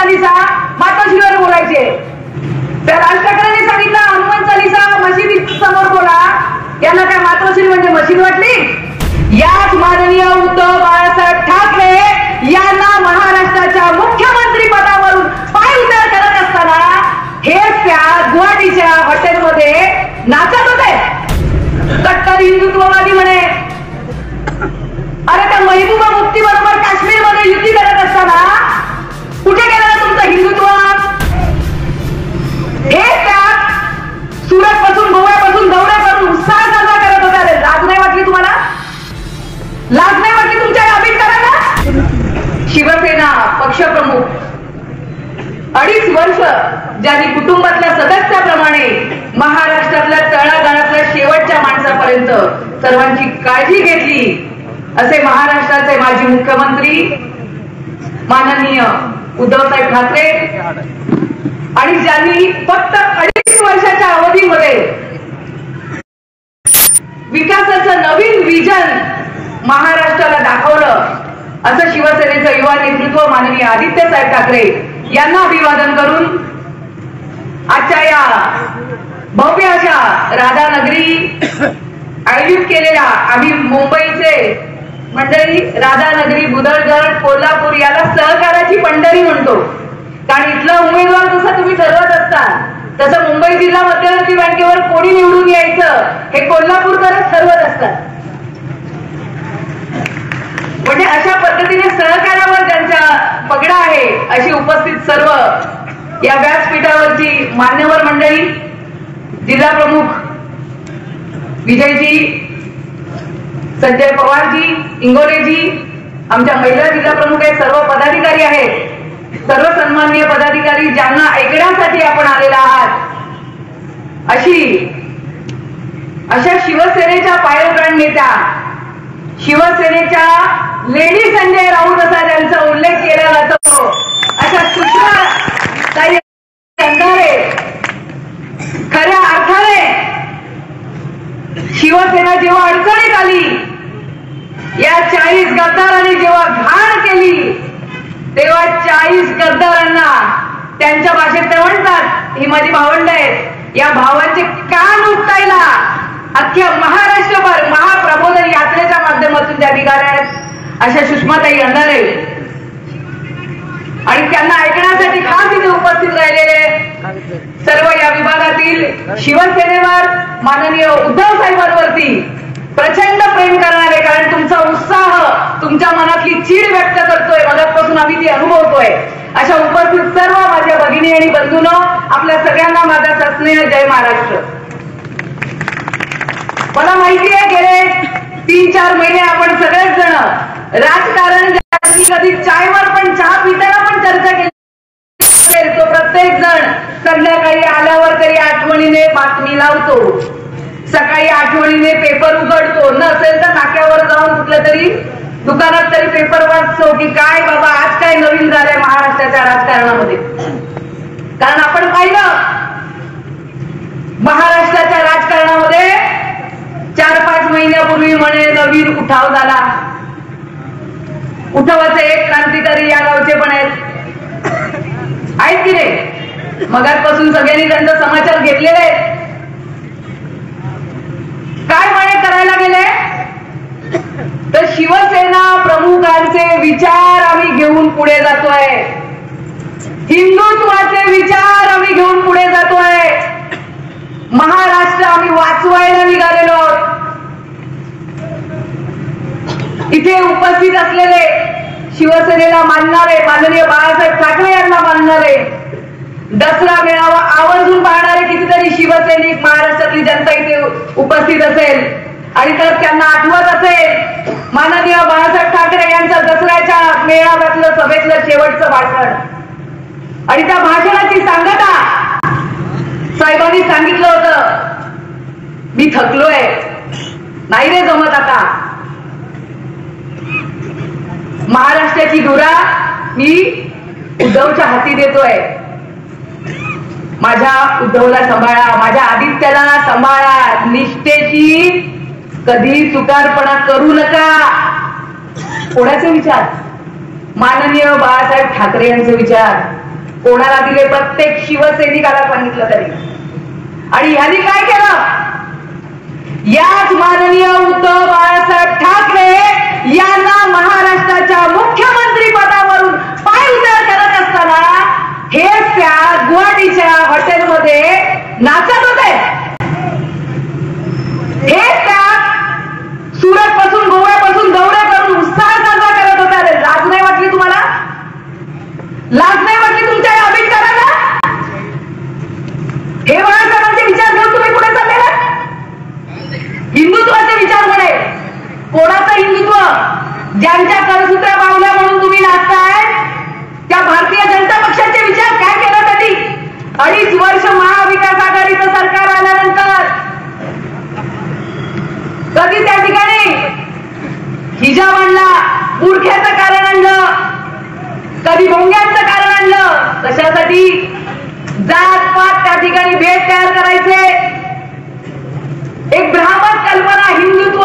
चालीसा मातोश्रीवर बोलायचे, त्या राज ठाकरेंनी सांगितलं हनुमान चालीसा मशिदी समोर बोला, यांना काय मातोश्री म्हणजे मशीन वाटली? याच माननीय उद्धव बाळासाहेब ठाकरे यांना महाराष्ट्राच्या मुख्यमंत्री पदावरून पायउतार करत असताना हेच त्या गुवाहाटीच्या हॉटेलमध्ये नाचत होते, कट्टर हिंदुत्ववादी म्हणे. अरे त्या महबूबा मुफ्ती बरोबर काश्मीरमध्ये युती करत असताना कुठे गेलं तुमचं हिंदुत्व? हे त्या सुरत पासून गोव्यापासून दौरे करून उत्साह साजरा करत होत्या. लाज नाही वाटली तुम्हाला? लाज नाही वाटली तुमच्या आंबेडकरांना? शिवसेना पक्षप्रमुख 2.5 वर्ष ज्यांनी कुटुंबातल्या सदस्याप्रमाणे महाराष्ट्रातल्या तळागाळातल्या शेवटच्या माणसापर्यंत सर्वांची काळजी घेतली असे महाराष्ट्राचे माजी मुख्यमंत्री माननीय उद्धवसाहेब ठाकरे, आणि ज्यांनी फक्त 2.5 वर्षाच्या अवधीमध्ये विकासाचं नवीन विजन महाराष्ट्राला दाखवलं, असं शिवसेनेचं युवा नेतृत्व माननीय आदित्यसाहेब ठाकरे यांना अभिवादन करून आजच्या या भव्य अशा राधानगरी आयोजित केलेल्या, आम्ही मुंबईचे मंडळी राधानगरी, बुदळगड, कोल्हापूर याला सहकाराची पंढरी म्हणतो, कारण इथला उमेदवार जसं तुम्ही ठरवत असता तसं मुंबई जिल्हा मध्यवर्ती बँकेवर कोणी निवडून यायचं हे कोल्हापूरकरच ठरवत असतात. म्हणजे अशा पद्धतीने सहकारावर ज्यांच्या पगडा आहे अशी उपस्थित सर्व या व्यासपीठावरची मान्यवर मंडळी, जिल्हा प्रमुख विजयजी, संजय पवारजी, इंगोलेजी, आमच्या महिला जिल्हा प्रमुख आहेत, सर्व पदाधिकारी आहेत, सर्व सन्माननीय पदाधिकारी ज्यांना ऐकण्यासाठी आपण आलेला आहात, अशा शिवसेनेच्या पायलप्राण नेत्या, शिवसेनेच्या लेडी संजय राऊत असा ज्यांचा उल्लेख केला जातो अशा सुषमा ताई अंधारे, खऱ्या अर्थाने शिवसेना जेव्हा अडचणीत आली, या 40 गद्दारांनी जेव्हा घाण केली, तेव्हा 40 गद्दारांना त्यांच्या भाषेत ते म्हणतात, ही माझी भावंड आहेत, या भावांचे कान उपटायला अख्ख्या महाराष्ट्रभर महाप्रबोधन यात्रेच्या माध्यमातून त्या निघाल्या आहेत अशा सुषमाताई अंधारे, आणि त्यांना ऐकण्यासाठी खास इथे उपस्थित राहिलेले सर्व या विभागातील शिवसेनेवर माननीय उद्धव साहेबांवरती प्रचंड प्रेम करणारे, कारण तुमचा उत्साह, तुमच्या मनातली चीड व्यक्त करतोय, मनापासून आम्ही ती अनुभवतोय, अशा उपस्थित सर्व माझ्या भगिनी आणि बंधूंनो, आपल्या सगळ्यांना माझा सस्नेह जय महाराष्ट्र. मला माहिती आहे गेले 3-4 महिने आपण सगळेच जण राजकारण, कधी चायवर पण चहा पिताना पण चर्चा केली, तो प्रत्येक जण संध्याकाळी आल्यावर तरी आठवणीने बातमी लावतो, सकाळी आठवणीने पेपर उघडतो, नसेल तर नाक्यावर जाऊन कुठल्या तरी दुकानात तरी पेपर वाचतो की काय बाबा आज काय नवीन झालंय महाराष्ट्राच्या राजकारणामध्ये. कारण आपण पाहिलं महाराष्ट्राच्या राजकारणामध्ये 4-5 महिन्यापूर्वी म्हणे नवीन उठाव झाला. उठावाचे एक क्रांतिकारी या गावचे पण आहेत की नाही? मगाचपासून सगळ्यांनी त्यांचा समाचार घेतलेले आहेत. काय म्हणे करायला गेले तर शिवसेना प्रमुखांचे विचार आम्ही घेऊन पुढे जातोय, हिंदुत्वाचे विचार आम्ही घेऊन पुढे जातोय, महाराष्ट्र आम्ही वाचवायला निघालेलो आहोत. इथे उपस्थित असलेले शिवसेनेला मानणारे, माननीय बाळासाहेब ठाकरे यांना मानणारे, दसरा मेळावा आवर्जून पाहणारे कितीतरी शिवसैनिक महाराष्ट्रातली जनता इथे उपस्थित असेल, आणि तर त्यांना आठवत असेल माननीय बाळासाहेब ठाकरे यांचं दसऱ्याच्या मेळाव्यातलं सभेतलं शेवटचं भाषण, आणि त्या भाषणाची सांगता साहेबांनी सांगितलं होतं, मी थकलोय, नाही रे जमत आता, महाराष्ट्राची धुरा मी उद्धवच्या हाती देतोय, माझ्या उद्धवला सांभाळा, माझ्या आदित्याला सांभाळा, निष्ठेची कधी चुकारपणा करू नका. कोणाचे विचार? माननीय बाळासाहेब ठाकरे यांचे विचार. कोणाला दिले? प्रत्येक शिवसैनिकाला सांगितलं तरी. आणि ह्यांनी काय केलं? याच माननीय उद्धव बाळासाहेब ठाकरे यांना महाराष्ट्राच्या मुख्यमंत्री पदावरून पायउतार करत असताना हेच त्या गुवाहाटीच्या हॉटेलमध्ये नाचत होते. हेच त्या सुरत पासून गोव्यापासून दौरे करून उत्साह साजरा करत होता. लाज नाही वाटली तुम्हाला? लाज नाही वाटली तुमच्या या अभिप्रायाला? हे बाळासाहेबांचे विचार घेऊन तुम्ही पुढे चाललेला? हिंदुत्वाचे विचार म्हणे. कोणाचं हिंदुत्व? ज्यांच्या करसूत्रा पावल्या म्हणून तुम्ही नाचताय त्या भारतीय जनता पक्षाचे विचार काय केलं त्यांनी? 2.5 वर्ष महाविकास आघाडीचं सरकार आल्यानंतर कधी त्या ठिकाणी हिजाब आणला, मूर्ख्याचं कारण आणलं, कधी भोंग्यांचं कारण आणलं. कशासाठी? जात पात त्या ठिकाणी भेद तयार करायचे. एक भ्रामक कल्पना, हिंदुत्व,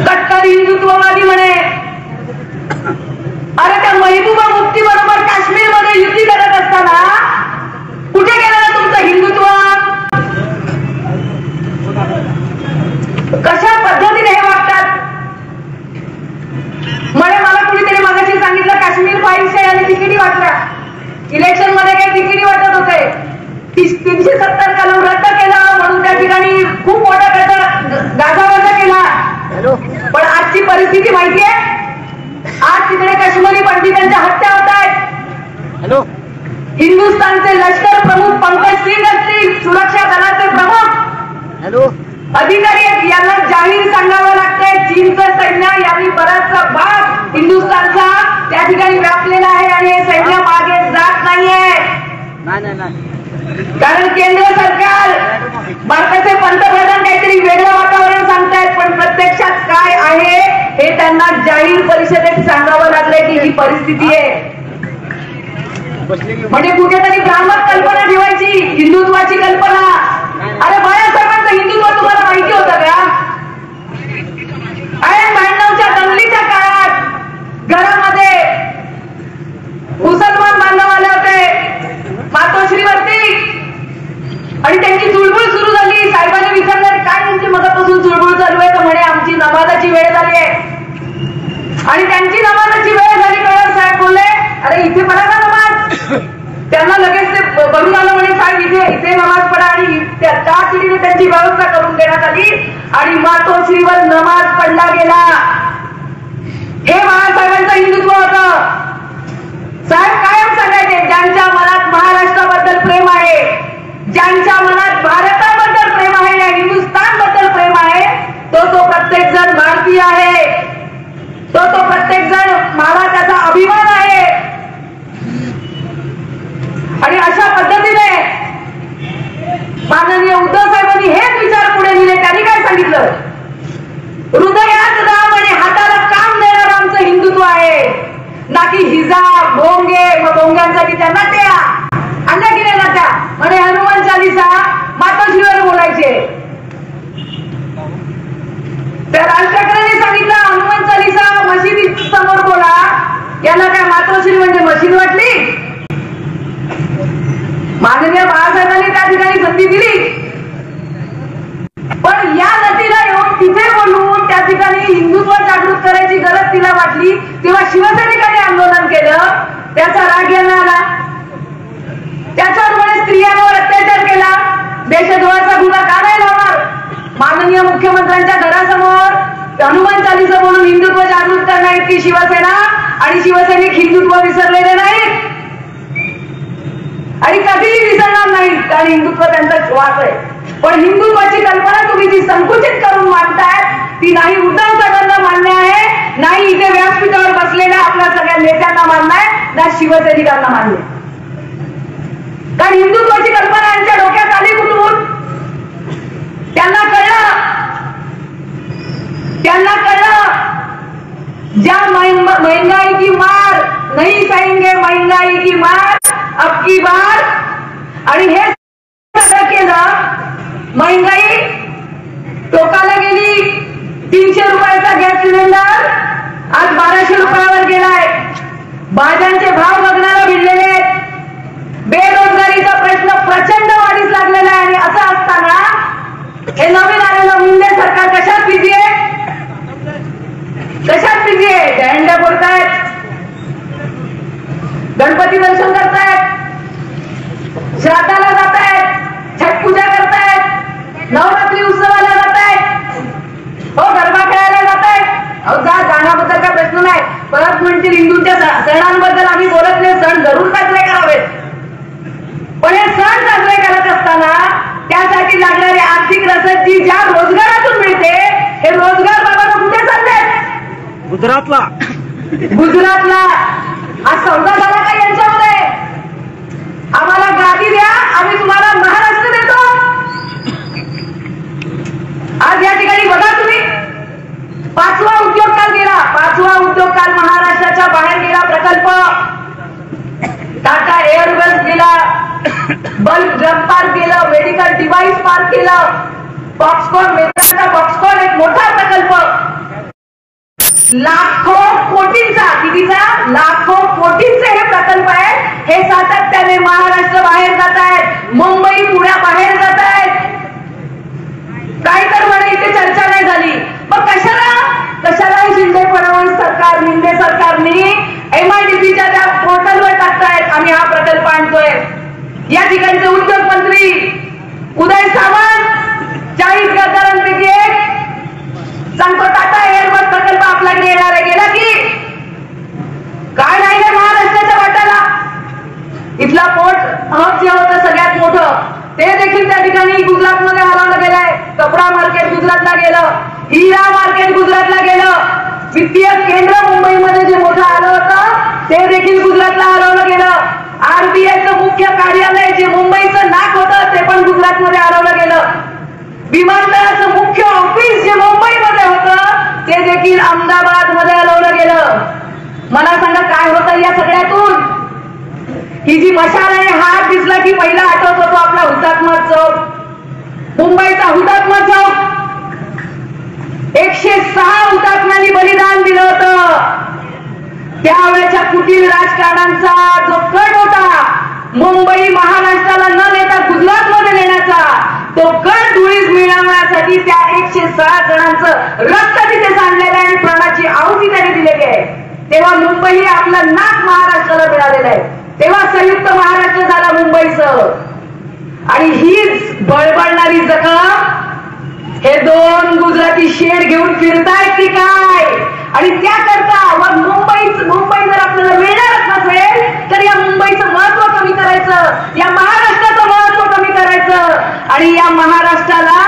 कट्टर हिंदुत्ववादी म्हणे. अरे त्या महबूबा मुफ्ती बरोबर काश्मीर मध्ये युती करत असताना कुठे गेलं ना तुमचं हिंदुत्व? कशा पद्धतीने हे वागतात? म्हणे मला कुणीतरी मागाशी सांगितलं काश्मीर फाईल्स आणि तिकिटी वाटल्या. इलेक्शन मध्ये काही तिकिटी वाटत होते. 370 कलम रद्द केलं म्हणून त्या ठिकाणी खूप मोठा गाजावाजा केला. पण आजची परिस्थिती माहितीये? आज तिकडे काश्मीरी पंडितांच्या हत्या होत आहेत. हिंदुस्थानचे लष्कर प्रमुख पंकज सिंग असतील, सुरक्षा दलाचे प्रमुख अधिकारी आहेत, यांना जाहीर सांगावं लागतंय चीनचं सैन्य यांनी बराचसा भाग हिंदुस्थानचा त्या ठिकाणी व्यापलेला आहे आणि हे सैन्य मागे जात नाहीये. कारण केंद्र सरकार, भारताचे पंतप्रधान काहीतरी वेगळं वातावरण सांगतायत, पण प्रत्यक्षात काय आहे हे त्यांना जाहीर परिषदेत सांगावं लागलंय की ही परिस्थिती आहे. म्हणजे कुठेतरी भ्रामक कल्पना ठेवायची, हिंदुत्वाची कल्पना. अरे बाळासाहेबांचं हिंदुत्व तुम्हाला माहिती होतं का? 92च्या दंगलीच्या काळात घरामध्ये मुसलमान बांधव आले होते मातोश्रीवरती आणि त्यांची चुळबुळ सुरू झाली. साहेबांनी विचारलं काय त्यांची मगापासून चुळबुळ चालू आहे? तर म्हणे आमची नमाजाची वेळ झाली आहे. आणि त्यांची नमाजाची वेळ झाली कळलं. साहेब बोलले अरे इथे पडा ना नमाज. त्यांना लगेच ते बघून आलं म्हणे साहेब इथे नमाज पडा. आणि तातडीने त्यांची व्यवस्था करून देण्यात आली आणि मातोश्रीवर नमाज पडला गेला. हे बाळासाहेबांचं हिंदुत्व होतं. साहेब कायम सांगायचे ज्यांच्या मनात महाराष्ट्राबद्दल प्रेम आहे, ज्यांच्या मनात भारताबद्दल प्रेम आहे, या हिंदुस्थान बद्दल प्रेम आहे, तो प्रत्येक जण भारतीय आहे. तो प्रत्येक जण मला त्याचा अभिमान आहे. आणि अशा पद्धतीने माननीय उद्धव साहेबांनी हेच विचार पुढे दिले. त्यांनी काय सांगितलं? हृदयात राम आणि हाताला काम देणारं आमचं हिंदुत्व आहे, ना की हिजाब भोंगे. मग भोंग्यांसाठी त्यांना त्या आणल्या गेल्या ना त्या म्हणे हनुमान चालीसा मातोश्रीवर बोलायचे. त्या राज ठाकरेंनी सांगितलं हनुमान चालीसा मशिदी समोर बोला. याला काय मातोश्री म्हणजे मशीन वाटली? माननीय बाळासाहेबांनी त्या ठिकाणी संधी दिली, पण या नदीला येऊन तिथे बोलून त्या ठिकाणी हिंदुत्व जागृत करायची गरज तिला वाटली. तेव्हा शिवसैनिकांनी आंदोलन केलं. त्याचा राग यांना आला. त्याच्यावर म्हणे स्त्रियांवर अत्याचार केला. देशद्रोहाचा गुन्हा का नाही लावणार? माननीय मुख्यमंत्र्यांच्या घरासमोर हनुमान चालीसा बोलून हिंदुत्व जागृत करणार की शिवसेना आणि शिवसैनिक हिंदुत्व विसरलेले नाहीत आणि कधीही विसरणार नाहीत. कारण हिंदुत्व त्यांचा श्वास आहे. पण हिंदुत्वाची कल्पना तुम्ही जी संकुचित करून मांडताय ती नाही उद्धव साहेबांना मान्य आहे, नाही इथे व्यासपीठावर बसलेल्या आपल्या सगळ्या नेत्यांना मान्य आहे, ना शिवसैनिकांना मान्य. कारण हिंदुत्वाची कल्पना यांच्या डोक्यात आली कुठून? त्यांना कळलं ज्या महंगाई की मार नहीं सहेंगे, महंगाई की मार अब की बार. आणि हे केलं. महंगाई टोकाला गेली. 300 रुपयाचा गॅस सिलेंडर आज 1200 रुपयावर गेलाय. भाज्यांचे भाव बघणार आर्थिक रसद जी ज्या रोजगारातून मिळते, हे रोजगार बाबा कुठे चालले? गुजरातला. आज सौदा झाला का यांच्यामध्ये? आम्हाला गादी द्या, आम्ही तुम्हाला महाराष्ट्र देतो. आज या ठिकाणी बघा तुम्ही, 5वा उद्योग काल गेला. 5वा उद्योग काल महाराष्ट्राच्या बाहेर गेला प्रकल्प. टाटा एअरवेज गेला, बल्क ड्रग पार्क गेलं, मेडिकल डिव्हाइस पार्क केलं, फॉक्सकॉन मेट्रोचा फॉक्सकॉन एक मोठा प्रकल्प. लाखो कोटींचा, कितीचा? लाखो कोटींचे हे प्रकल्प आहेत. हे सातत्याने महाराष्ट्र बाहेर जात आहेत, मुंबई पुण्याबाहेर जात आहेत. काही तर म्हणे इथे चर्चा नाही झाली. मग कशाला शिंदे फडणवीस सरकार, शिंदे सरकारने MIDCच्या त्या पोर्टलवर टाकतायत आम्ही हा प्रकल्प आणतोय. या ठिकाणचे उद्योग मंत्री उदय सामंत 40 गद्दारांपैकी एक सांगतो टाटा एअरवेज प्रकल्प आपल्याकडे येणार आहे. गेला की काय नाही रे महाराष्ट्राच्या वाट्याला. इथला पोर्ट हब जे होतं सगळ्यात मोठं, ते देखील त्या ठिकाणी गुजरातमध्ये हलवलं गेलंय. कपडा मार्केट गुजरातला गेलं, हिरा मार्केट गुजरातला गेलं, वित्तीय केंद्र मुंबईमध्ये जे मोठं आलं होतं ते देखील गुजरातला हलवलं गेलं. RBIचं मुख्य कार्यालय जे मुंबईचं नाक होतं ते पण गुजरातमध्ये हलवलं गेलं. विमानतळाचं मुख्य ऑफिस जे मुंबईमध्ये होतं ते देखील अहमदाबाद मध्ये हलवलं गेलं. मला सांगा काय होतं या सगळ्यातून? ही जी मशाल आणि हात दिसला की पहिला आठवत होतो आपला हुतात्मा चौक, मुंबईचा हुतात्मा चौक. 106 हुतात्म्यांनी बलिदान दिलं होतं. त्यावेळेच्या कुटील राजकारणांचा जो कट होता, मुंबई महाराष्ट्राला न नेता गुजरातमध्ये नेण्याचा, तो कट धुळीस मिळवण्यासाठी त्या 106 जणांचं रक्त तिथे सांडलेलं आहे आणि प्राणाची आहुती त्याने दिलेली आहे. तेव्हा मुंबई आपलं नाक महाराष्ट्राला मिळालेलं आहे. तेव्हा संयुक्त महाराष्ट्र झाला मुंबईचं. आणि हीच बळबळणारी जखम हे 2 गुजराती शेड घेऊन फिरतायत की काय? आणि त्याकरता मुंबई जर आपल्याला मिळणारच नसेल तर या मुंबईचं महत्व कमी करायचं, या महाराष्ट्राचं महत्व कमी करायचं आणि या महाराष्ट्राला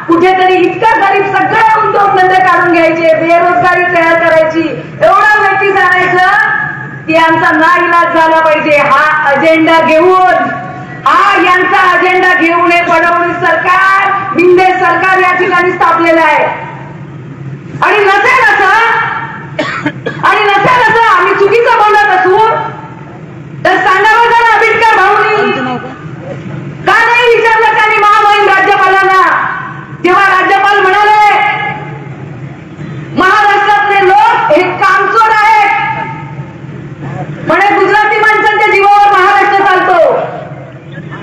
कुठेतरी इतकं गरीब सगळे उद्योगधंदे काढून घ्यायचे, बेरोजगारी तयार करायची, एवढं व्यक्ती जाणायचं की यांचा नाईलाज झाला पाहिजे. हा अजेंडा घेऊन, हा यांचा अजेंडा घेऊन हे फडणवीस सरकार, शिंदे सरकार या ठिकाणी स्थापलेलं आहे. आणि नसेल असं आम्ही चुकीचं बोलत असू तर सांगावं जरा आंबेडकर भाऊनी का नाही विचारलं त्यांनी महामहिम राज्यपालांना, जेव्हा राज्यपाल म्हणाले महाराष्ट्रातले लोक हे कामचोर आहेत, म्हणे गुजराती माणसांच्या जीवावर महाराष्ट्र चालतो.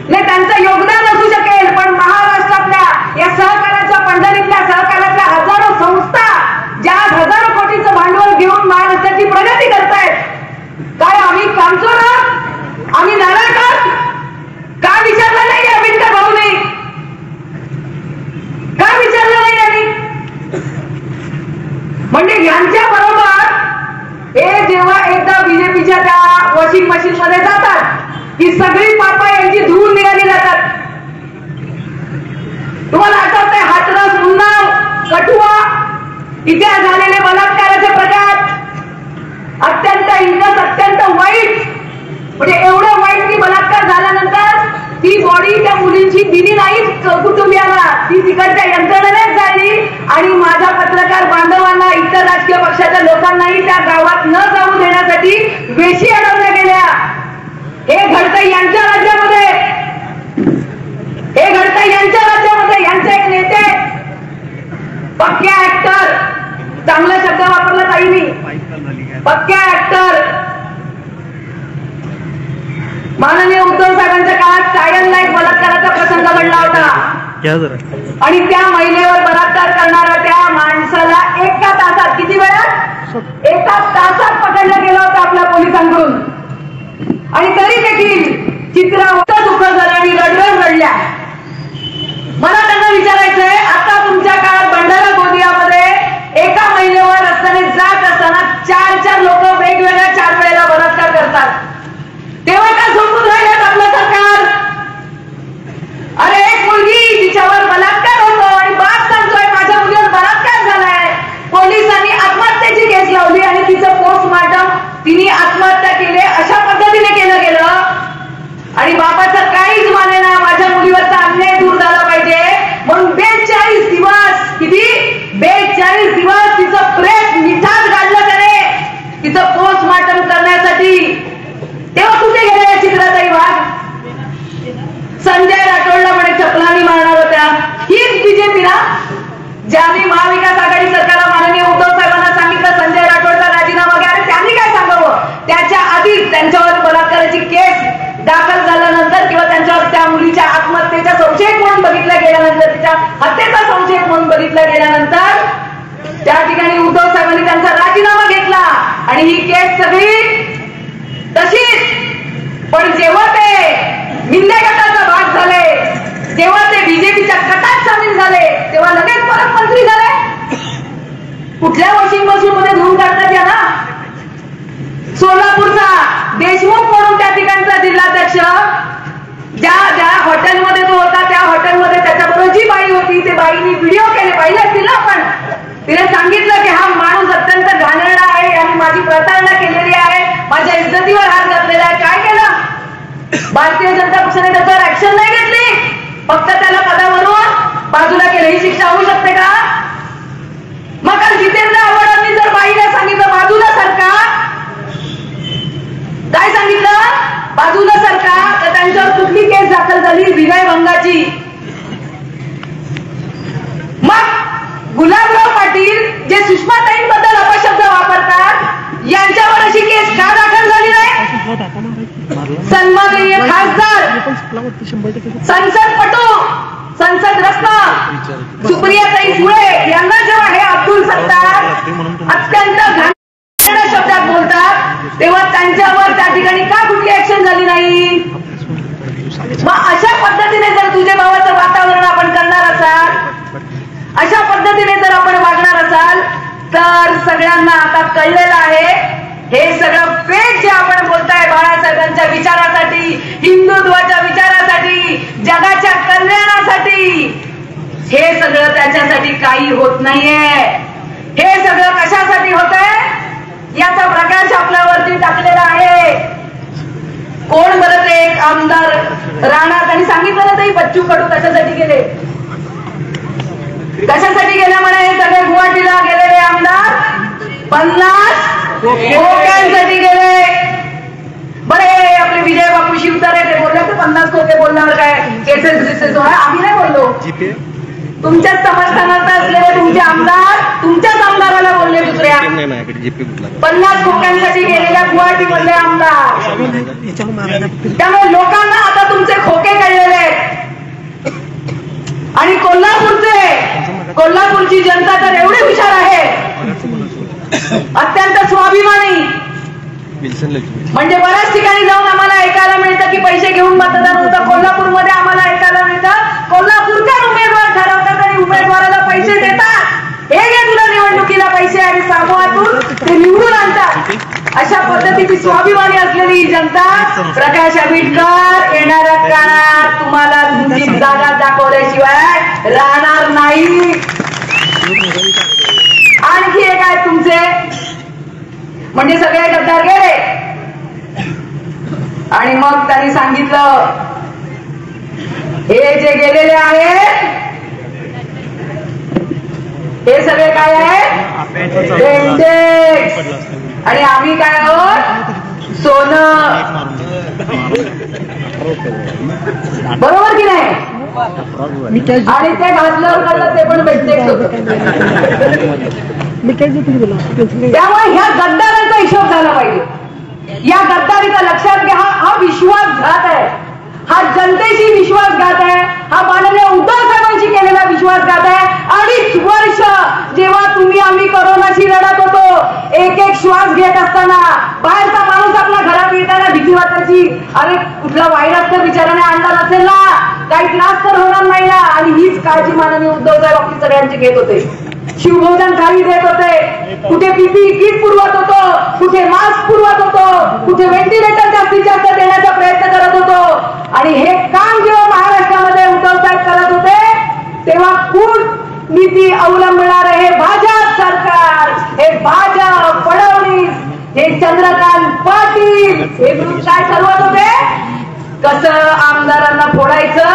नाही त्यांचं योगदान असू शकेल, पण महाराष्ट्रातल्या या सहकाराच्या पंढरीतल्या सहकाराच्या हजारो संस्था ज्या हजारो कोटीचं भांडवल घेऊन महाराष्ट्राची प्रगती करतायत, काय आम्ही कामचोर आहोत? आम्ही नाराज आहोत? का विचारलं नाही आंबेडकर भाऊने? का विचारलं नाही यांनी? म्हणजे यांच्या बरोबर हे जेव्हा एकदा बीजेपीच्या त्या वॉशिंग मशीन मध्ये जातात, ही सगळी पापा यांची धुवून निघाली जातात. तुम्हाला आठवतंय हाथरस, उन्नाव, कठुआ इथे झालेले बलात्काराचे प्रकार अत्यंत हिंसक, अत्यंत वाईट. म्हणजे एवढं वाईट की बलात्कार झाल्यानंतर ती बॉडी त्या मुलींची दिली नाहीच कुटुंबियाला, ती तिकडच्या यंत्रणेनेच झाली. आणि माझ्या पत्रकार बांधवांना, इतर राजकीय पक्षाच्या लोकांनाही त्या गावात न जाऊ देण्यासाठी वेशी अडवल्या गेल्या. हे घडतंय यांच्या राज्यामध्ये, हे घडतंय यांच्या राज्यामध्ये. यांचे एक नेते पक्क्या ऍक्टर, चांगला शब्द वापरला ताई मी, पक्क्या ऍक्टर, माननीय उद्धव साहेबांच्या काळात चायन नाईक बलात्काराचा प्रसंग घडला होता. आणि त्या महिलेवर बलात्कार करणाऱ्या त्या माणसाला एका तासात, किती वेळात? एका तासात पकडलं गेलं होतं आपल्या पोलिसांकडून. आणि तरी देखील चित्रा दुःख झालं आणि रडल्या. मला त्यांना विचारायचंय, आता तुमच्या काळात भंडारा गोंदियामध्ये एका महिलेवर रस्त्याने जात असताना 4 लोक वेगवेगळ्या 4 वेळेला बलात्कार करतात, तेव्हा का झोपून राहिल्यात आपलं सरकार? अरे एक मुलगी जिच्यावर बलात्कार निवडणुकीतल्या गेल्यानंतर त्या ठिकाणी उद्धव साहेबांनी त्यांचा राजीनामा घेतला आणि ही केस सगळी तशीच. पण जेव्हा ते मिंदे गटाचा भाग झाले, जेव्हा ते बीजेपीच्या गटात सामील झाले, तेव्हा लगेच परत मंत्री झाले. कुठल्या वॉशिंग मशीन मध्ये धुवून काढतात याला? सोलापूरचा देशमुख म्हणून त्या ठिकाणचा जिल्हाध्यक्ष ज्या हॉटेलमध्ये जो होता, त्या हॉटेलमध्ये त्याच्याबरोबर जी बाई होती, ते बाईनी व्हिडिओ केले, पाहिले असतील ना आपण. तिने सांगितलं की हा माणूस अत्यंत घाणेरडा आहे आणि माझी प्रतारणा केलेली आहे, माझ्या इज्जतीवर हात घातलेला आहे. काय केलं? भारतीय जनता पक्षाने त्याच्यावर ऍक्शन नाही घेतली, फक्त त्याला पदावरून बाजूला केलं. ही शिक्षा होऊ शकते का? मग काल जितेंद्र आव्हाडांनी जर बाईला सांगितलं बाजूला सरका, काय सांगितलं? बाजूला सरका, तर त्यांच्यावर कुठली केस दाखल झाली? विनयभंगाची. मग गुलाबराव पाटील जे सुषमाताईंबद्दल अपशब्द वापरतात, यांच्यावर अशी केस का दाखल झाली नाही? सन्माननीय खासदार, संसदपटू, संसद रत्न सुप्रियाताई सुळे यांना जेव्हा हे अब्दुल सत्तार अत्यंत घाणेरड्या शब्दात बोलतात, तेव्हा त्यांच्यावर त्या ठिकाणी का कुठली ऍक्शन झाली नाही? मग अशा पद्धतीने जर तुझ्या भावाचं वातावरण आपण करणार असाल, अशा पद्धतीने जर आपण वागणार असाल, तर सगळ्यांना आता कळलेलं आहे हे सगळं फेक जे आपण बोलताय बाळासाहेबांच्या विचारासाठी, हिंदुत्वाच्या विचारासाठी, जगाच्या कल्याणासाठी, हे सगळं त्याच्यासाठी काही होत नाहीये. हे सगळं कशासाठी होतंय याचा प्रकाश आपल्यावरती टाकलेला आहे. कोण बरं ते एक आमदार राणा, त्यांनी सांगितलं ना, ते बच्चू कडू कशासाठी गेले, कशासाठी गेले म्हणे? हे सगळे गुवाहाटीला गेलेले आमदार 50 खोक्यांसाठी गेले. बरे आपले विजय बापू शिवतारे ते बोलले तर 50 खोके बोलण्यावर काय केसेस आम्ही नाही बोललो. तुमच्याच समर्थनार्थ असलेले तुमचे आमदार तुमच्याच आमदाराला बोलले दुसऱ्या 50 खोक्यांसाठी गेलेल्या गुवाहाटी मधले आमदार. त्यामुळे लोकांना आता तुमचे खोके कळलेले आहेत. आणि कोल्हापूरची जनता तर एवढी हुशार आहे, अत्यंत स्वाभिमानी. म्हणजे बऱ्याच ठिकाणी जाऊन आम्हाला ऐकायला मिळतं की पैसे घेऊन मतदान होतं. कोल्हापूरमध्ये आम्हाला ऐकायला मिळतं कोल्हापूरकर उमेदवार ठरवतात आणि उमेदवाराला पैसे देतात, हे घे तुला निवडणुकीला पैसे, आणि समूहातून ते निवडून आणतात. अशा पद्धतीची स्वाभिमानी असलेली ही जनता प्रकाश आंबेडकर येणाऱ्या काळात तुम्हाला तुमची जागा दाखवल्याशिवाय राहणार नाही. आणखी एक आहे तुमचे, म्हणजे सगळे गद्दार गेले आणि मग त्यांनी सांगितलं हे जे गेलेले आहेत हे सगळे काय आहेत? आणि आम्ही काय आहोत? सोनं. बरोबर की नाही? आणि ते घातल्यावर कळलं ते पण भेटते. त्यामुळे ह्या गद्दारांचा हिशोब झाला पाहिजे. या गद्दारीचा लक्षात घ्या, हा विश्वासघात आहे, हा जनतेशी विश्वासघात आहे, हा माननीय उद्धव साहेबांशी केलेला विश्वासघात आहे. 2.5 वर्ष जेव्हा तुम्ही आम्ही कोरोनाशी लढत होतो, एक एक श्वास घेत असताना बाहेरचा माणूस आपल्या घरात येताना भीती वाटायची, अरे कुठला व्हायरस तर बिचाराने आणला नसेल ना, काही त्रास तर होणार नाही ना. आणि हीच काळजी माननीय उद्धव साहेब आपली सगळ्यांची घेत होते. शिवभोजन थाळी देत होते, कुठे पीपीई किट पुरवत होतो, कुठे मास्क पुरवत होतो, कुठे व्हेंटिलेटर जास्तीत जास्त देण्याचा प्रयत्न करत होतो. आणि हे काम जेव्हा महाराष्ट्रामध्ये उद्धव साहेब करत होते, तेव्हा कूटनीती अवलंबणार हे भाजप सरकार, हे भाजप, फडणवीस, हे चंद्रकांत पाटील, हे काय ठरवत होते? कसं आमदारांना फोडायचं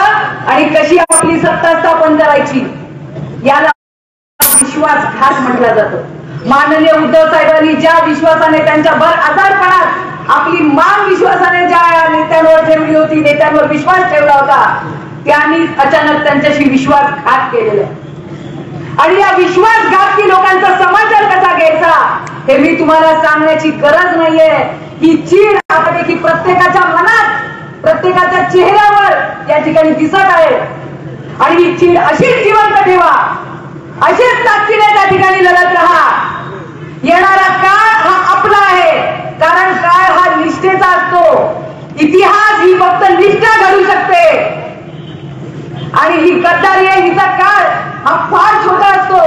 आणि कशी आपली सत्ता स्थापन करायची, याला विश्वासघात म्हटला जातो. माननीय उद्धव साहेबांनी ज्या विश्वासाने त्यांच्या भर आजारपणात आपली मान विश्वासाने ज्या नेत्यांवर ठेवली होती, नेत्यांवर विश्वास ठेवला होता, त्यांनी अचानक त्यांच्याशी विश्वासघात केलेला. आणि या विश्वासघाती लोकांचा समाचार कसा घ्यायचा हे मी तुम्हाला सांगण्याची गरज नाहीये. ही चीड आपल्यापैकी प्रत्येकाच्या मनात, प्रत्येकाच्या चेहऱ्यावर या ठिकाणी दिसत आहे. आणि ही चीड अशीच जिवंत ठेवा अशीच ताकदीने त्या ठिकाणी लढत राहा. येणारा काळ हा आपला आहे, कारण काळ हा निष्ठेचा असतो. इतिहास ही फक्त निष्ठा घडू शकते आणि ही गद्दारी आहे, हिचा काळ हा फार छोटा असतो.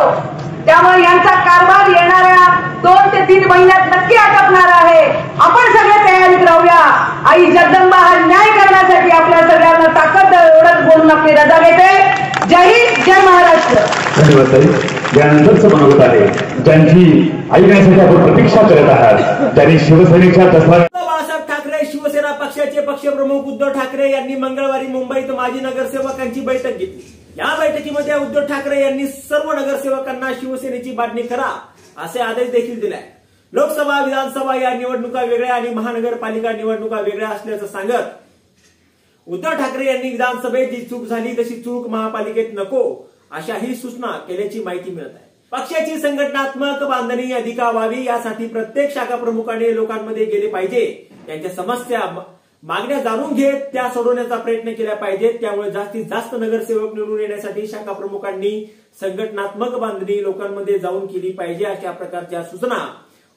त्यामुळे यांचा कारभार येणाऱ्या 2 ते 3 महिन्यात नक्की आटपणार आहे. आपण सगळे तयारीत राहूया. आई जगदंबा हा न्याय करण्यासाठी आपल्या सगळ्यांना ताकद एवढंच बोलून आपली रजा घेते. जय हिंद, जय महाराष्ट्र. धन्यवाद ताई. यानंतरच मनोगत आहे ज्यांची ऐकण्यासाठी आपण प्रतीक्षा करत आहात, त्यांनी शिवसेनेच्या बाळासाहेब ठाकरे शिवसेना पक्षाचे पक्षप्रमुख उद्धव ठाकरे यांनी मंगळवारी मुंबईत माजी नगरसेवकांची बैठक घेतली. या बैठकीमध्ये उद्धव ठाकरे यांनी सर्व नगरसेवकांना शिवसेनेची बांधणी करा असे आदेश देखील दिले. लोकसभा विधानसभा या निवडणुका वेगळ्या आणि महानगरपालिका निवडणुका वेगळ्या असल्याचं सांगत उद्धव ठाकरे यांनी विधानसभेत जी चूक झाली तशी चूक महापालिकेत नको अशाही सूचना केल्याची माहिती मिळत आहे. पक्षाची संघटनात्मक बांधणी अधिका व्हावी यासाठी प्रत्येक शाखा प्रमुखाने लोकांमध्ये गेले पाहिजे. त्यांच्या समस्या मागण्या जाणून घेत त्या सोडवण्याचा प्रयत्न केला पाहिजे. त्यामुळे जास्तीत जास्त नगरसेवक निवडून येण्यासाठी शाखा प्रमुखांनी संघटनात्मक बांधणी लोकांमध्ये जाऊन केली पाहिजे अशा प्रकारच्या सूचना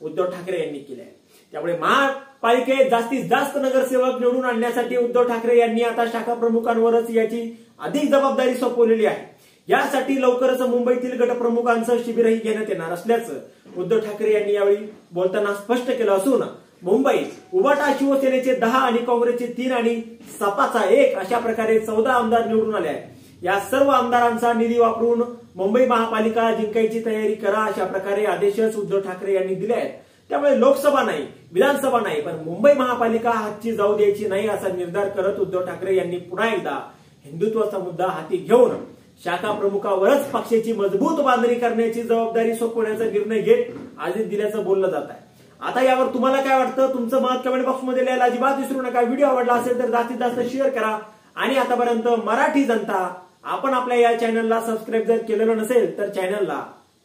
उद्धव ठाकरे यांनी केल्या. त्यामुळे महापालिकेत जास्तीत जास्त नगरसेवक निवडून आणण्यासाठी उद्धव ठाकरे यांनी आता शाखा प्रमुखांवरच याची अधिक जबाबदारी सोपवलेली आहे. यासाठी लवकरच मुंबईतील गटप्रमुखांचं शिबिरही घेण्यात येणार असल्याचं उद्धव ठाकरे यांनी यावेळी बोलताना स्पष्ट केलं असून मुंबईत उबाटा शिवसेनेचे 10 आणि काँग्रेसचे 3 आणि सपाचा 1 अशा प्रकारे 14 आमदार निवडून आले आहेत. या सर्व आमदारांचा निधी वापरून मुंबई महापालिका जिंकायची तयारी करा अशा प्रकारे आदेशच उद्धव ठाकरे यांनी दिले आहेत. त्यामुळे लोकसभा नाही, विधानसभा नाही, पण मुंबई महापालिका हातची जाऊ द्यायची नाही असा निर्धार करत उद्धव ठाकरे यांनी पुन्हा एकदा हिंदुत्वाचा मुद्दा हाती घेऊन शाखा प्रमुखावरच पक्षाची मजबूत बांधणी करण्याची जबाबदारी सोपवण्याचा निर्णय घेत आदेश दिल्याचं बोललं जात आहे. आता यावर तुम्हाला काय वाटतं? तुमचं मत कमेंट बॉक्समध्ये लिहायला अजिबात विसरू नका. व्हिडिओ आवडला असेल तर जास्तीत जास्त शेअर करा. आणि आतापर्यंत मराठी जनता आपण आपल्या या चॅनलला सबस्क्राईब जर केलेलं नसेल तर चॅनलला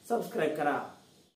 सबस्क्राईब करा.